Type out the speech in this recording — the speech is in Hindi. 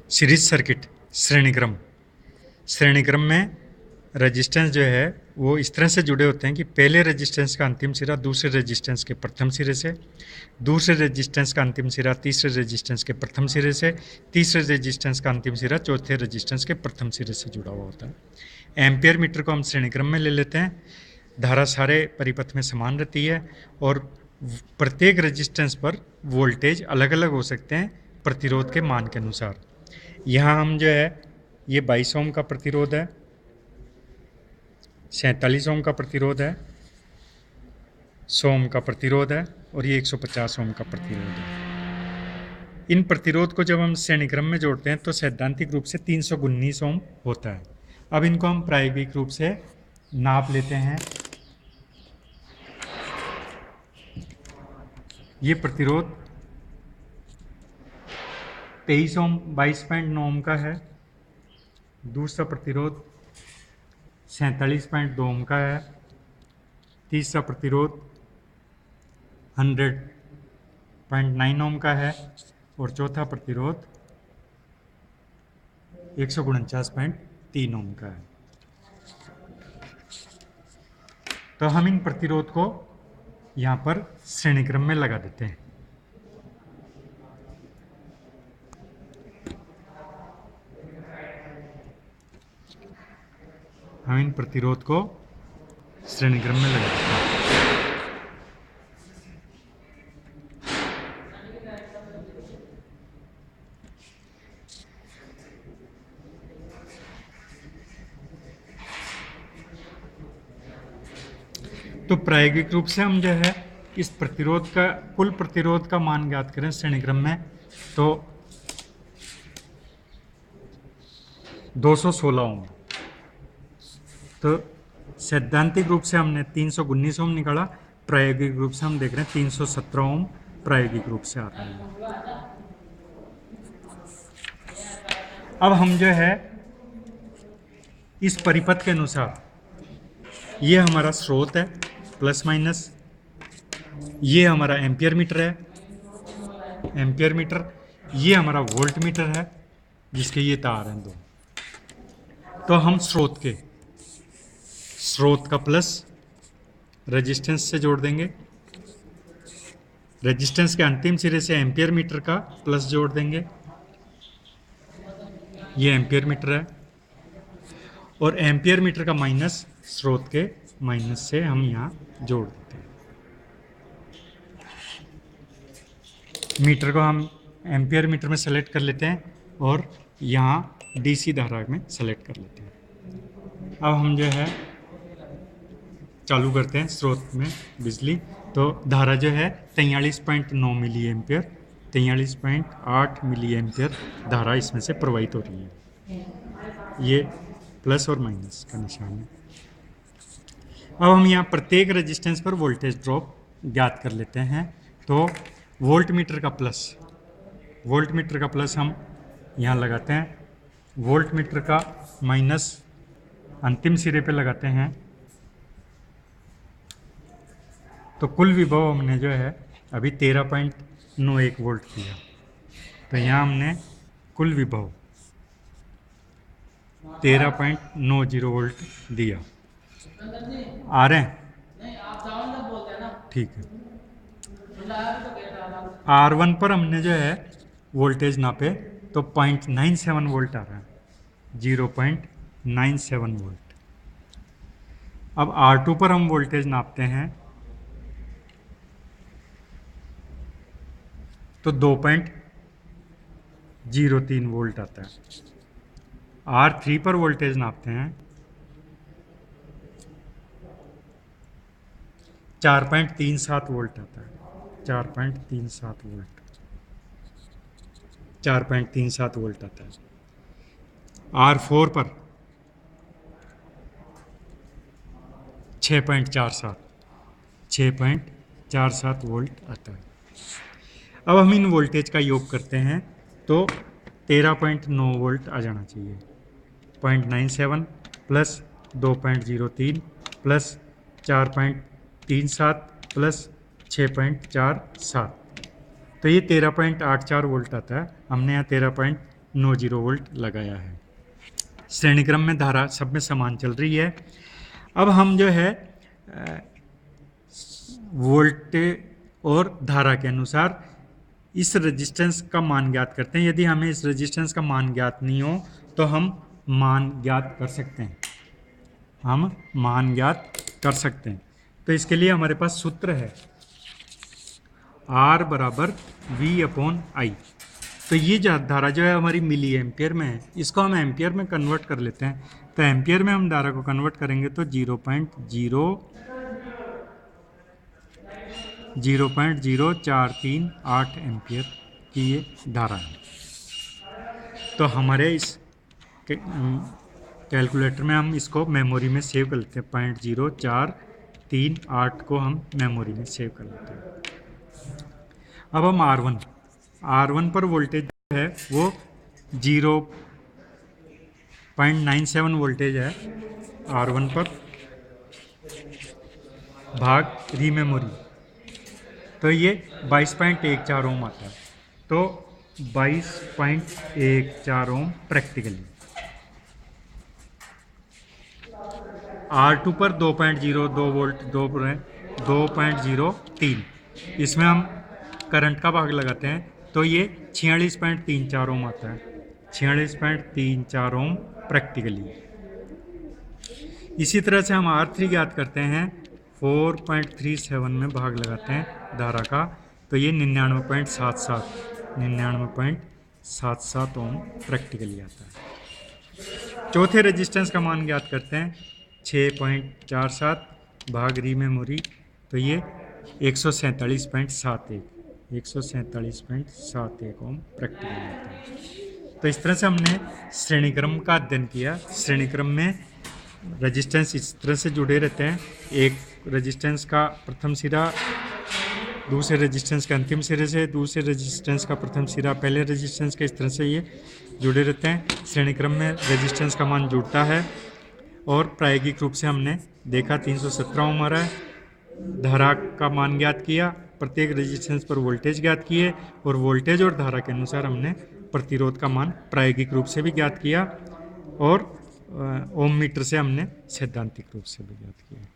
Series circuit श्रेणीक्रम। श्रेणीक्रम में रेजिस्टेंस जो है वो इस तरह से जुड़े होते हैं कि पहले रेजिस्टेंस का अंतिम सिरा दूसरे रेजिस्टेंस के प्रथम सिरे से, दूसरे रेजिस्टेंस का अंतिम सिरा तीसरे रेजिस्टेंस के प्रथम सिरे से, तीसरे रेजिस्टेंस का अंतिम सिरा चौथे रेजिस्टेंस के प्रथम सिरे से जुड़ा हुआ होता है। एम्पियर मीटर को हम श्रेणीक्रम में ले लेते हैं। धारा सारे परिपथ में समान रहती है और प्रत्येक रेजिस्टेंस पर वोल्टेज अलग अलग हो सकते हैं प्रतिरोध के मान के अनुसार। यहाँ हम जो है ये 22 ओम का प्रतिरोध है, 47 ओम का प्रतिरोध है, 100 ओम का प्रतिरोध है और ये 150 ओम का प्रतिरोध है। इन प्रतिरोध को जब हम श्रेणीक्रम में जोड़ते हैं तो सैद्धांतिक रूप से 319 ओम होता है। अब इनको हम प्रायोगिक रूप से नाप लेते हैं। ये प्रतिरोध 23 ओम 22.9 ओम का है। दूसरा प्रतिरोध 47.2 ओम का है। तीसरा प्रतिरोध 100.9 ओम का है और चौथा प्रतिरोध 149.3 ओम का है। तो हम इन प्रतिरोध को यहाँ पर श्रेणीक्रम में लगा देते हैं। हम इन प्रतिरोध को श्रेणीक्रम में लगा देते हैं। तो प्रायोगिक रूप से हम जो है इस प्रतिरोध का कुल प्रतिरोध का मान ज्ञात करें श्रेणीक्रम में तो 216 ओम। तो सैद्धांतिक रूप से हमने 319 ओम निकाला, प्रायोगिक रूप से हम देख रहे हैं 317 ओम प्रायोगिक रूप से आ रहा है। अब हम जो है इस परिपथ के अनुसार ये हमारा स्रोत है प्लस माइनस, ये हमारा एम्पियर मीटर है, एम्पियर मीटर, ये हमारा वोल्ट मीटर है जिसके ये तार हैं दो। तो हम स्रोत का प्लस रेजिस्टेंस से जोड़ देंगे, रेजिस्टेंस के अंतिम सिरे से एम्पियर मीटर का प्लस जोड़ देंगे, ये एम्पियर मीटर है, और एम्पियर मीटर का माइनस स्रोत के माइनस से हम यहाँ जोड़ देते हैं। मीटर को हम एम्पियर मीटर में सेलेक्ट कर लेते हैं और यहाँ डीसी धारा में सेलेक्ट कर लेते हैं। अब हम जो है चालू करते हैं स्रोत में बिजली, तो धारा जो है 43.9 मिली एम्पियर, 43.8 मिली एम्पियर धारा इसमें से प्रवाहित हो रही है। ये प्लस और माइनस का निशान है। अब हम यहाँ प्रत्येक रेजिस्टेंस पर वोल्टेज ड्रॉप ज्ञात कर लेते हैं। तो वोल्ट मीटर का प्लस हम यहाँ लगाते हैं, वोल्ट मीटर का माइनस अंतिम सिरे पे लगाते हैं। तो कुल विभव हमने जो है अभी 13.91 वोल्ट किया, तो यहाँ हमने कुल विभव 13.90 वोल्ट दिया। आ रहे हैं? ठीक है। R1 पर हमने जो है वोल्टेज नापे तो 0.97 वोल्ट आ रहा है, 0.97 वोल्ट। अब R2 पर हम वोल्टेज नापते हैं तो 2.03 वोल्ट आता है। R3 पर वोल्टेज नापते हैं 4.37 वोल्ट आता है, 4.37 वोल्ट आता है। R4 पर 6.47 वोल्ट आता है। अब हम इन वोल्टेज का योग करते हैं तो 13.9 वोल्ट आ जाना चाहिए। 0.97 प्लस 2.03 प्लस 4.37 प्लस 6.47, तो ये 13.84 वोल्ट आता है। हमने यहाँ 90 वोल्ट लगाया है। श्रेणी क्रम में धारा सब में समान चल रही है। अब हम जो है वोल्टेज और धारा के अनुसार इस रेजिस्टेंस का मान ज्ञात करते हैं। यदि हमें इस रेजिस्टेंस का मान ज्ञात नहीं हो तो हम मान ज्ञात कर सकते हैं, हम मान ज्ञात कर सकते हैं। तो इसके लिए हमारे पास सूत्र है R बराबर V/I। तो ये धारा जो है हमारी मिली एम्पियर में है, इसको हम एम्पियर में कन्वर्ट कर लेते हैं। तो एम्पियर में हम धारा को कन्वर्ट करेंगे तो 0.0438 एम्पियर की ये धारा है। तो हमारे इस कैलकुलेटर में हम इसको मेमोरी में सेव कर लेते हैं। 0.0438 को हम मेमोरी में सेव कर लेते हैं। अब हम R1 पर वोल्टेज है वो 0.97 वोल्टेज है R1 पर भाग री मेमोरी, तो ये 22.14 ओम आता है। तो 22.14 ओम प्रैक्टिकली। R2 पर 2.02 वोल्ट 2.03, इसमें हम करंट का भाग लगाते हैं तो ये 46.34 ओम आता है, 46.34 ओम प्रैक्टिकली। इसी तरह से हम R3 ज्ञात करते हैं, 4.37 में भाग लगाते हैं धारा का, तो ये 99.77 ओम प्रैक्टिकली आता है। चौथे रेजिस्टेंस का मान ज्ञात करते हैं, 6.47 भाग री मेमोरी, तो ये 147.71 ओम प्रैक्टिकली आता है। तो इस तरह से हमने श्रेणी क्रम का अध्ययन किया। श्रेणी क्रम में रेजिस्टेंस इस तरह से जुड़े रहते हैं, एक रेजिस्टेंस का प्रथम सिरा दूसरे रेजिस्टेंस के अंतिम सिरे से, दूसरे रेजिस्टेंस का प्रथम सिरा पहले रेजिस्टेंस के, इस तरह से ये जुड़े रहते हैं। श्रेणी क्रम में रेजिस्टेंस का मान जुड़ता है और प्रायोगिक रूप से हमने देखा 317 ओम आ रहा है। धारा का मान ज्ञात किया, प्रत्येक रेजिस्टेंस पर वोल्टेज ज्ञात किए और वोल्टेज और धारा के अनुसार हमने प्रतिरोध का मान प्रायोगिक रूप से भी ज्ञात किया और ओम मीटर से हमने सैद्धांतिक रूप से भी ज्ञात किया।